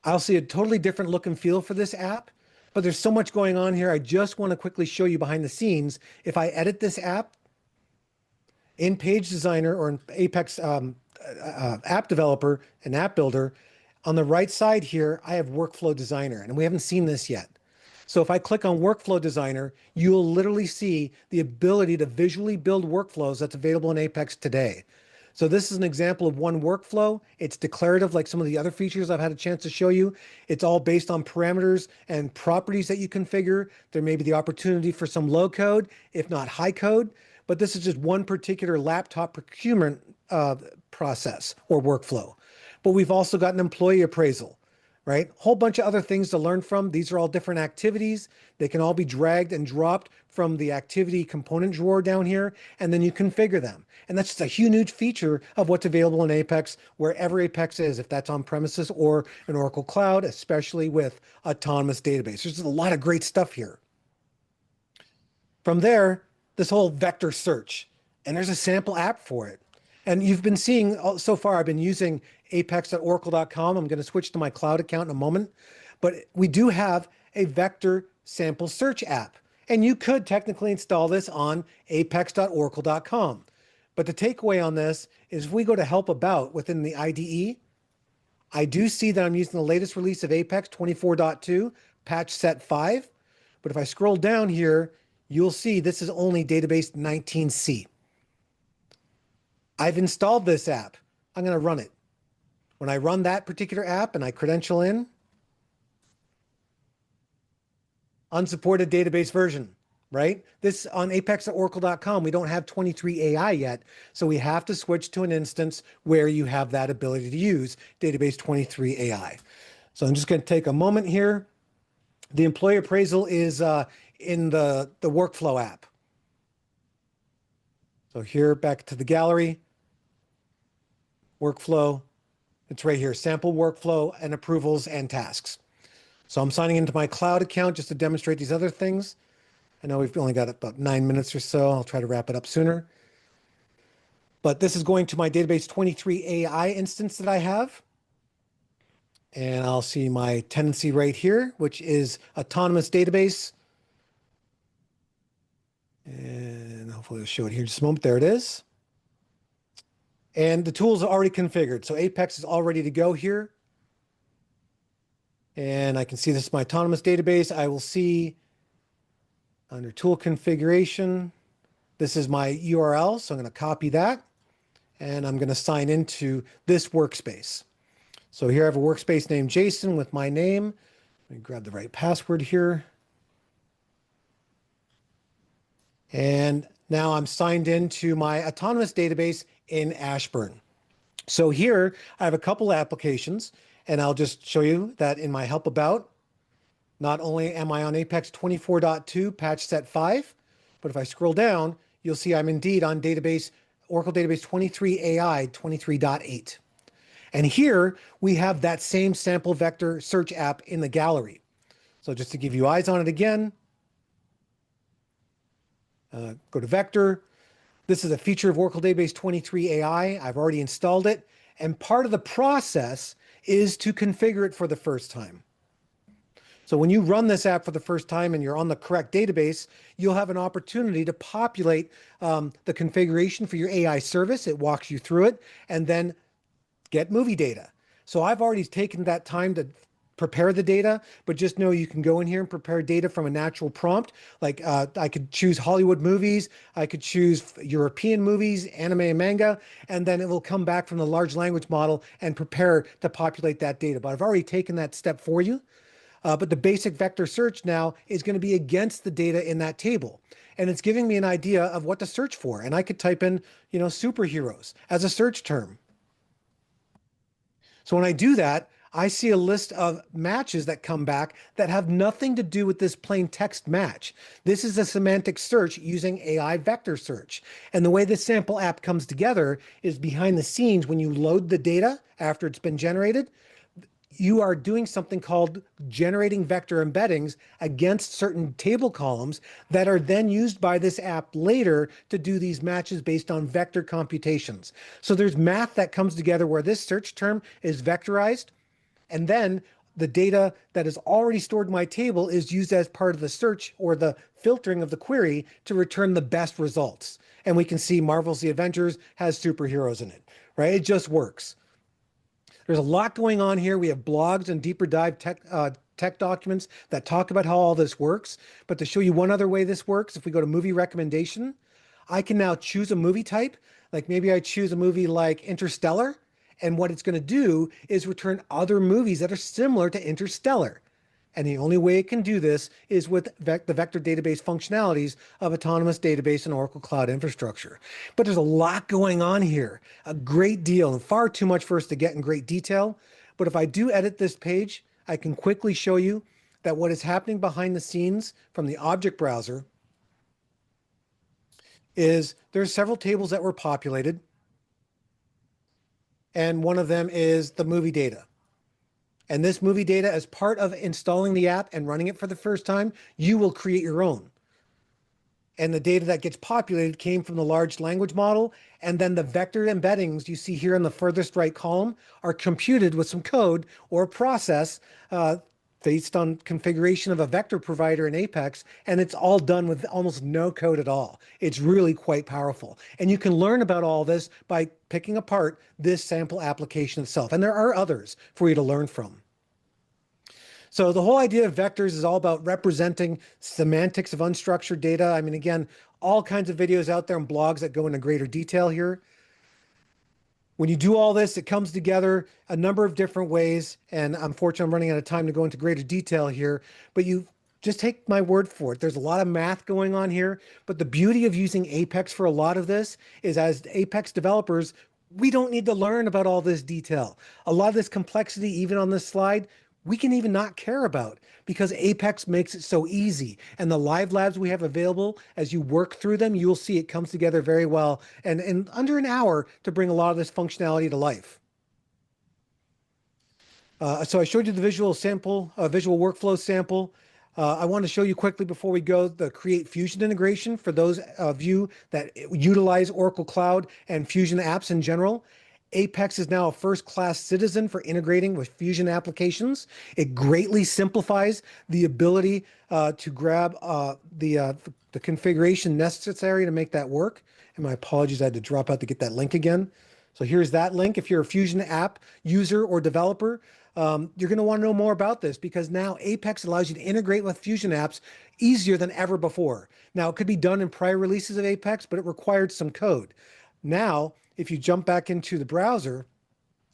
I'll see a totally different look and feel for this app, but there's so much going on here. I just want to quickly show you behind the scenes. If I edit this app in Page Designer or in Apex App Developer and App Builder, on the right side here, I have Workflow Designer, and we haven't seen this yet. So if I click on Workflow Designer, you will literally see the ability to visually build workflows that's available in Apex today. So this is an example of one workflow. It's declarative like some of the other features I've had a chance to show you. It's all based on parameters and properties that you configure. There may be the opportunity for some low code, if not high code, but this is just one particular laptop procurement process or workflow. But we've also got an employee appraisal, right? Whole bunch of other things to learn from. These are all different activities. They can all be dragged and dropped from the activity component drawer down here, and then you configure them. And that's just a huge feature of what's available in Apex, wherever Apex is, if that's on premises or in Oracle Cloud, especially with Autonomous Database. There's a lot of great stuff here. From there, this whole vector search, and there's a sample app for it. And you've been seeing, so far, I've been using apex.oracle.com. I'm going to switch to my cloud account in a moment. But we do have a vector sample search app. And you could technically install this on apex.oracle.com. But the takeaway on this is if we go to help about within the IDE, I do see that I'm using the latest release of Apex 24.2, patch set 5. But if I scroll down here, you'll see this is only database 19C. I've installed this app. I'm going to run it. When I run that particular app and I credential in, unsupported database version, right? This on apex.oracle.com, we don't have 23 AI yet. So we have to switch to an instance where you have that ability to use database 23 AI. So I'm just going to take a moment here. The employee appraisal is in the workflow app. So here, back to the gallery, workflow, it's right here, sample workflow and approvals and tasks. So I'm signing into my cloud account just to demonstrate these other things. I know we've only got about 9 minutes or so. I'll try to wrap it up sooner. But this is going to my database 23 AI instance that I have. And I'll see my tenancy right here, which is autonomous database. And hopefully it'll show it here in just a moment. There it is. And the tools are already configured. So Apex is all ready to go here. And I can see this is my autonomous database. I will see under tool configuration, this is my URL. So I'm going to copy that and I'm going to sign into this workspace. So here I have a workspace named Jason with my name. Let me grab the right password here. And now I'm signed into my autonomous database in Ashburn. So here I have a couple applications, and I'll just show you that in my help about. Not only am I on Apex 24.2 patch set 5, but if I scroll down, you'll see I'm indeed on database Oracle Database 23 AI 23.8. And here we have that same sample vector search app in the gallery. So just to give you eyes on it again, go to vector. This is a feature of Oracle Database 23 AI. I've already installed it. And part of the process is to configure it for the first time. So when you run this app for the first time and you're on the correct database, you'll have an opportunity to populate the configuration for your AI service. It walks you through it, and then get movie data. So I've already taken that time to prepare the data, but just know you can go in here and prepare data from a natural prompt. Like I could choose Hollywood movies, I could choose European movies, anime and manga, and then it will come back from the large language model and prepare to populate that data. But I've already taken that step for you. But the basic vector search now is going to be against the data in that table. And it's giving me an idea of what to search for. And I could type in, superheroes as a search term. So when I do that, I see a list of matches that come back that have nothing to do with this plain text match. This is a semantic search using AI vector search. And the way this sample app comes together is behind the scenes when you load the data after it's been generated, you are doing something called generating vector embeddings against certain table columns that are then used by this app later to do these matches based on vector computations. So there's math that comes together where this search term is vectorized, and then the data that is already stored in my table is used as part of the search or the filtering of the query to return the best results. And we can see Marvel's The Avengers has superheroes in it, right? It just works. There's a lot going on here. We have blogs and deeper dive tech documents that talk about how all this works. But to show you one other way this works, if we go to movie recommendation, I can now choose a movie type. Like maybe I choose a movie like Interstellar. And what it's going to do is return other movies that are similar to Interstellar. And the only way it can do this is with the vector database functionalities of Autonomous Database and Oracle Cloud Infrastructure. But there's a lot going on here, a great deal, and far too much for us to get in great detail. But if I do edit this page, I can quickly show you that what is happening behind the scenes from the object browser is there's several tables that were populated. And one of them is the movie data. And this movie data, as part of installing the app and running it for the first time, you will create your own. And the data that gets populated came from the large language model. And then the vector embeddings you see here in the furthest right column are computed with some code or process based on configuration of a vector provider in Apex, and it's all done with almost no code at all. It's really quite powerful. And you can learn about all this by picking apart this sample application itself. And there are others for you to learn from. So the whole idea of vectors is all about representing semantics of unstructured data. I mean, again, all kinds of videos out there and blogs that go into greater detail here. When you do all this, it comes together a number of different ways. And unfortunately, I'm running out of time to go into greater detail here, but you just take my word for it. There's a lot of math going on here, but the beauty of using Apex for a lot of this is, as Apex developers, we don't need to learn about all this detail. A lot of this complexity, even on this slide, we can even not care about, because Apex makes it so easy. And the LiveLabs we have available, as you work through them, you'll see it comes together very well and in under an hour to bring a lot of this functionality to life. So I showed you the visual sample, visual workflow sample. I want to show you quickly before we go the Create Fusion integration for those of you that utilize Oracle Cloud and Fusion apps in general. Apex is now a first-class citizen for integrating with Fusion applications. It greatly simplifies the ability to grab the configuration necessary to make that work. And my apologies, I had to drop out to get that link again. So here's that link. If you're a Fusion app user or developer, you're going to want to know more about this, because now Apex allows you to integrate with Fusion apps easier than ever before. Now, it could be done in prior releases of Apex, but it required some code. Now, if you jump back into the browser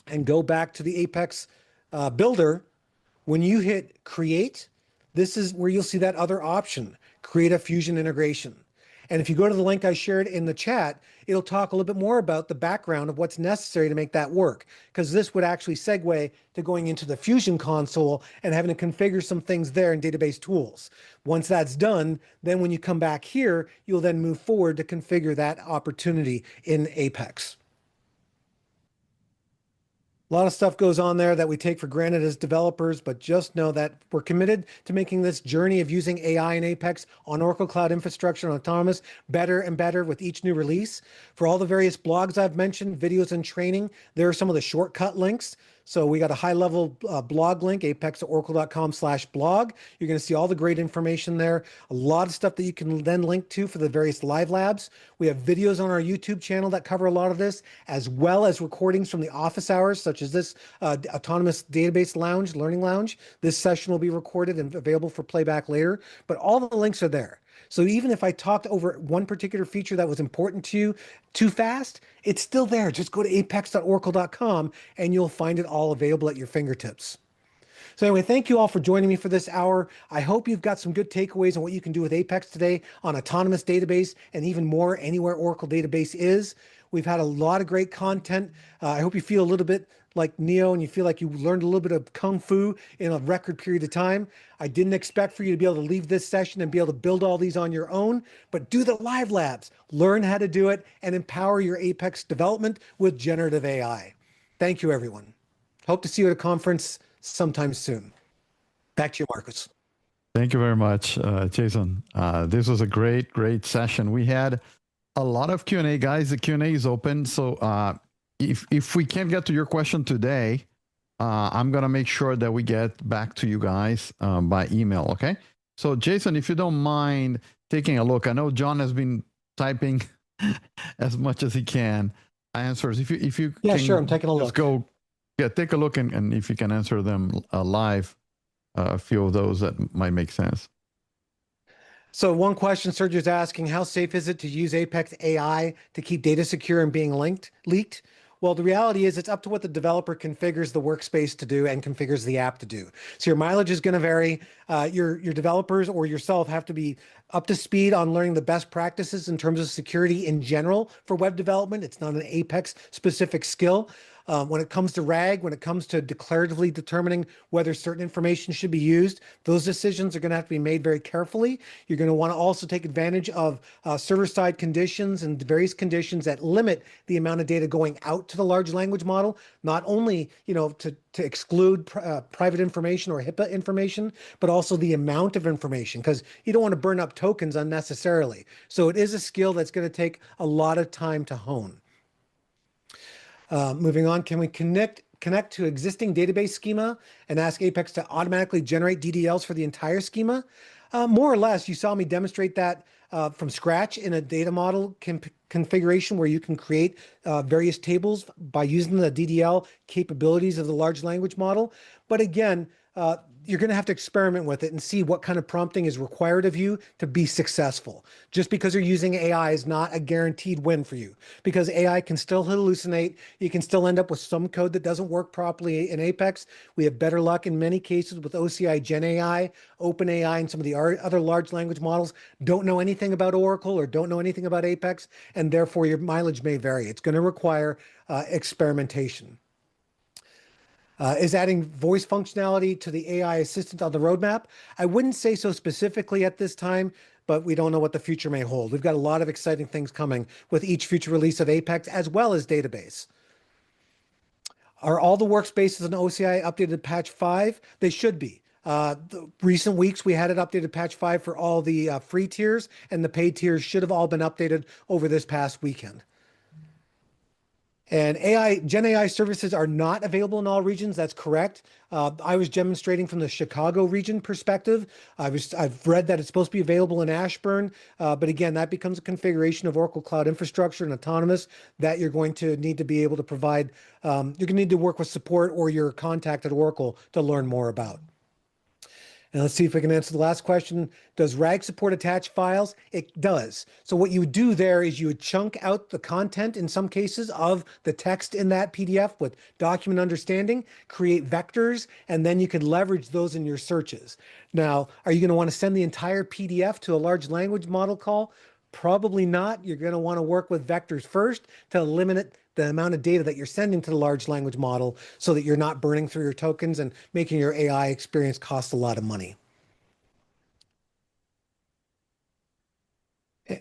and go back to the Apex builder, when you hit create, this is where you'll see that other option, create a Fusion integration. And if you go to the link I shared in the chat, it'll talk a little bit more about the background of what's necessary to make that work, because this would actually segue to going into the Fusion console and having to configure some things there in database tools. Once that's done, then when you come back here, you'll then move forward to configure that opportunity in Apex. A lot of stuff goes on there that we take for granted as developers, but just know that we're committed to making this journey of using AI and Apex on Oracle Cloud Infrastructure and Autonomous better and better with each new release. For all the various blogs I've mentioned, videos and training, there are some of the shortcut links. So we got a high-level blog link, apex.oracle.com/blog. You're going to see all the great information there. A lot of stuff that you can then link to for the various LiveLabs. We have videos on our YouTube channel that cover a lot of this, as well as recordings from the office hours, such as this Autonomous Database Lounge, Learning Lounge. This session will be recorded and available for playback later, but all the links are there. So even if I talked over one particular feature that was important to you too fast, it's still there. Just go to apex.oracle.com and you'll find it all available at your fingertips. So anyway, thank you all for joining me for this hour. I hope you've got some good takeaways on what you can do with Apex today on Autonomous Database and even more anywhere Oracle Database is. We've had a lot of great content. I hope you feel a little bit like Neo and you feel like you learned a little bit of Kung Fu in a record period of time. I didn't expect for you to be able to leave this session and be able to build all these on your own, but do the LiveLabs, learn how to do it, and empower your Apex development with generative AI. Thank you, everyone. Hope to see you at a conference sometime soon. Back to you, Marcus. Thank you very much, Jason. This was a great session. We had a lot of Q&A, guys. The Q&A is open. So if we can't get to your question today, I'm going to make sure that we get back to you guys by email, okay? So Jason, if you don't mind taking a look, I know John has been typing as much as he can answers. If you yeah, can, sure, I'm taking a look. Take a look and if you can answer them live, a few of those that might make sense. So one question Sergio's asking, how safe is it to use Apex AI to keep data secure and being leaked? Well, the reality is it's up to what the developer configures the workspace to do and configures the app to do. So your mileage is going to vary. Your developers or yourself have to be up to speed on learning the best practices in terms of security in general for web development. It's not an Apex specific skill. When it comes to RAG, when it comes to declaratively determining whether certain information should be used, those decisions are going to have to be made very carefully. You're going to want to also take advantage of server-side conditions and various conditions that limit the amount of data going out to the large language model, not only to exclude private information or HIPAA information, but also the amount of information, because you don't want to burn up tokens unnecessarily. So it is a skill that's going to take a lot of time to hone. Moving on, can we connect connect to existing database schema and ask Apex to automatically generate DDLs for the entire schema? More or less, you saw me demonstrate that from scratch in a data model configuration where you can create various tables by using the DDL capabilities of the large language model. But again, you're going to have to experiment with it and see what kind of prompting is required of you to be successful. Just because you're using AI is not a guaranteed win for you, because AI can still hallucinate. You can still end up with some code that doesn't work properly in Apex. We have better luck in many cases with OCI, GenAI, OpenAI, and some of the other large language models don't know anything about Oracle or don't know anything about Apex, and therefore your mileage may vary. It's going to require experimentation. Is adding voice functionality to the AI assistant on the roadmap? I wouldn't say so specifically at this time, but we don't know what the future may hold. We've got a lot of exciting things coming with each future release of Apex as well as database. Are all the workspaces in OCI updated to patch 5? They should be. The recent weeks, we had it updated patch 5 for all the free tiers, and the paid tiers should have all been updated over this past weekend. And GenAI services are not available in all regions. That's correct. I was demonstrating from the Chicago region perspective. I've read that it's supposed to be available in Ashburn, but again, that becomes a configuration of Oracle Cloud Infrastructure and Autonomous that you're going to need to be able to provide. You're going to need to work with support or your contact at Oracle to learn more about. And let's see if we can answer the last question. Does RAG support attached files? It does. So what you would do there is you would chunk out the content in some cases of the text in that PDF with document understanding, create vectors, and then you could leverage those in your searches. Now, are you going to want to send the entire PDF to a large language model call? Probably not. You're going to want to work with vectors first to limit the amount of data that you're sending to the large language model so that you're not burning through your tokens and making your AI experience cost a lot of money.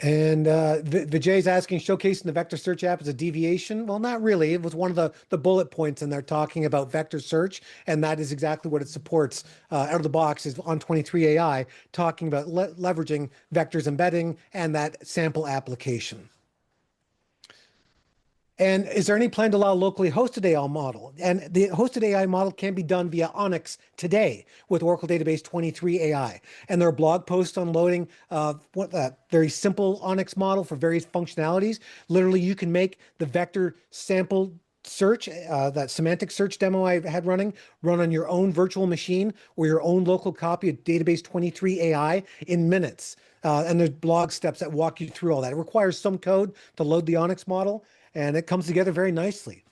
And Vijay's asking, showcasing the vector search app as a deviation? Well, not really. It was one of the bullet points, and they're talking about vector search, and that is exactly what it supports out of the box is on 23 AI, talking about leveraging vectors embedding and that sample application. And is there any plan to allow locally hosted AI model? And the hosted AI model can be done via Onyx today with Oracle Database 23 AI. And there are blog posts on loading a very simple Onyx model for various functionalities. Literally, you can make the vector sample search, that semantic search demo I had run on your own virtual machine or your own local copy of Database 23 AI in minutes. And there's blog steps that walk you through all that. It requires some code to load the Onyx model, and it comes together very nicely.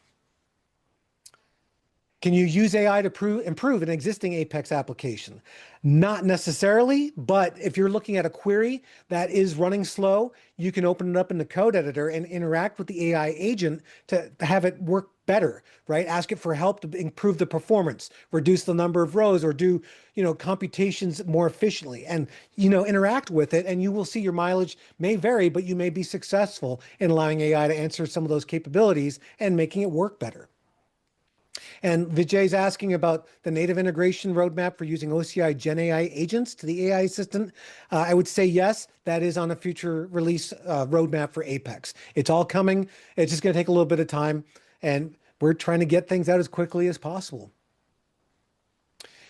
Can you use AI to improve an existing Apex application? Not necessarily, but if you're looking at a query that is running slow, you can open it up in the code editor and interact with the AI agent to have it work better, right? Ask it for help to improve the performance, reduce the number of rows, or do, computations more efficiently, and, interact with it, and you will see your mileage may vary, but you may be successful in allowing AI to answer some of those capabilities and making it work better. And Vijay's asking about the native integration roadmap for using OCI GenAI agents to the AI assistant. I would say yes, that is on a future release roadmap for Apex. It's all coming. It's just going to take a little bit of time, and we're trying to get things out as quickly as possible.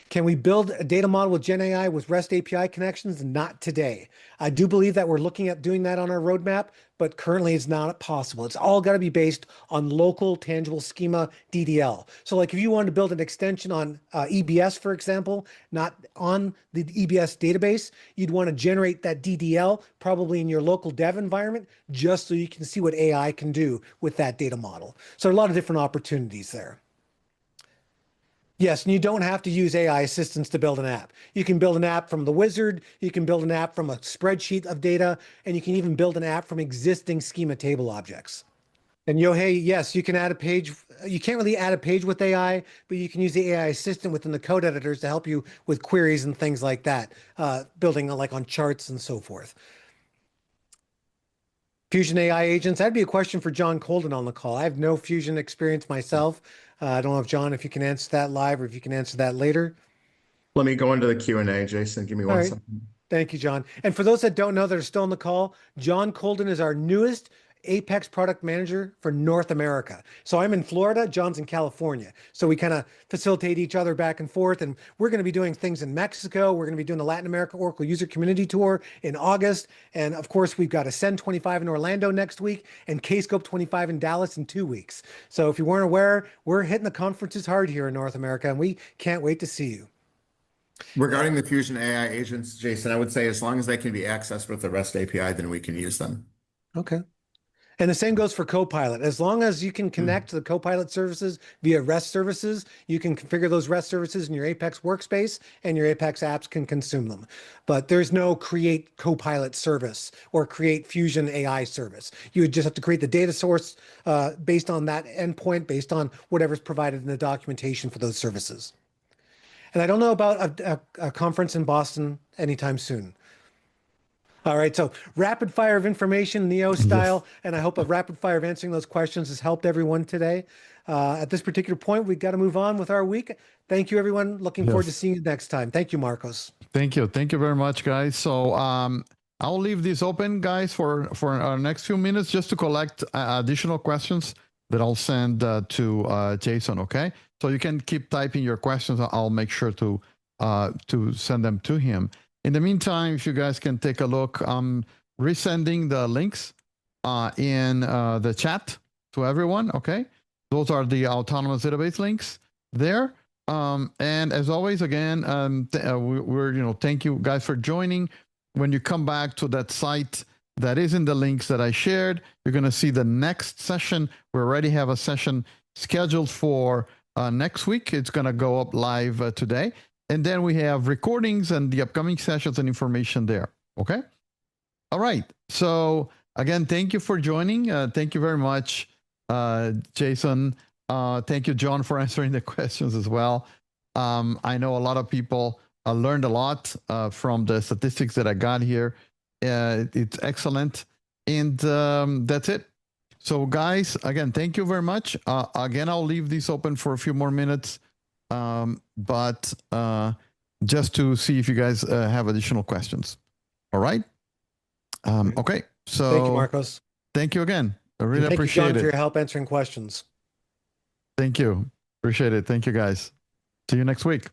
Can we build a data model with GenAI with REST API connections? Not today. I do believe that we're looking at doing that on our roadmap, but currently it's not possible. It's all got to be based on local tangible schema DDL. So like if you wanted to build an extension on EBS, for example, not on the EBS database, you'd want to generate that DDL probably in your local dev environment, just so you can see what AI can do with that data model. So there are a lot of different opportunities there. Yes, and you don't have to use AI assistants to build an app. You can build an app from the wizard, you can build an app from a spreadsheet of data, and you can even build an app from existing schema table objects. And Yohei, yes, you can add a page. You can't really add a page with AI, but you can use the AI assistant within the code editors to help you with queries and things like that, building like on charts and so forth. Fusion AI agents, that'd be a question for John Colden on the call. I have no Fusion experience myself. I don't know if John, if you can answer that live or if you can answer that later. Let me go into the Q&A, Jason. Give me one second. Thank you, John. And for those that don't know that are still on the call, John Colden is our newest Apex product manager for North America. So I'm in Florida, John's in California. So we kind of facilitate each other back and forth. And we're going to be doing things in Mexico. We're going to be doing the Latin America Oracle User Community Tour in August. And of course, we've got Ascend 25 in Orlando next week and Kscope 25 in Dallas in 2 weeks. So if you weren't aware, we're hitting the conferences hard here in North America, and we can't wait to see you. Regarding the Fusion AI agents, Jason, I would say as long as they can be accessed with the REST API, then we can use them. Okay. And the same goes for Copilot. As long as you can connect to the Copilot services via REST services, you can configure those REST services in your Apex workspace, and your Apex apps can consume them. But there's no create Copilot service or create Fusion AI service. You would just have to create the data source based on that endpoint, based on whatever's provided in the documentation for those services. And I don't know about a conference in Boston anytime soon. All right, so rapid fire of information, Neo style, and I hope a rapid fire of answering those questions has helped everyone today. At this particular point, we've got to move on with our week. Thank you, everyone. Looking forward to seeing you next time. Thank you, Marcos. Thank you. Thank you very much, guys. So I'll leave this open, guys, for our next few minutes just to collect additional questions that I'll send to Jason, okay? So you can keep typing your questions. I'll make sure to send them to him. In the meantime, if you guys can take a look, I'm resending the links in the chat to everyone, okay? Those are the autonomous database links there. And as always, again, thank you guys for joining. When you come back to that site that is in the links that I shared, you're going to see the next session. We already have a session scheduled for next week. It's going to go up live today. And then we have recordings and the upcoming sessions and information there. Okay. All right. So again, thank you for joining. Thank you very much, Jason. Thank you, John, for answering the questions as well. I know a lot of people learned a lot from the statistics that I got here. It's excellent. And that's it. So guys, again, thank you very much. Again, I'll leave this open for a few more minutes. But just to see if you guys have additional questions. All right. Okay. So thank you, Marcos. Thank you again. I really appreciate it. Thank you, John, it. for your help answering questions. Thank you. Appreciate it. Thank you, guys. See you next week.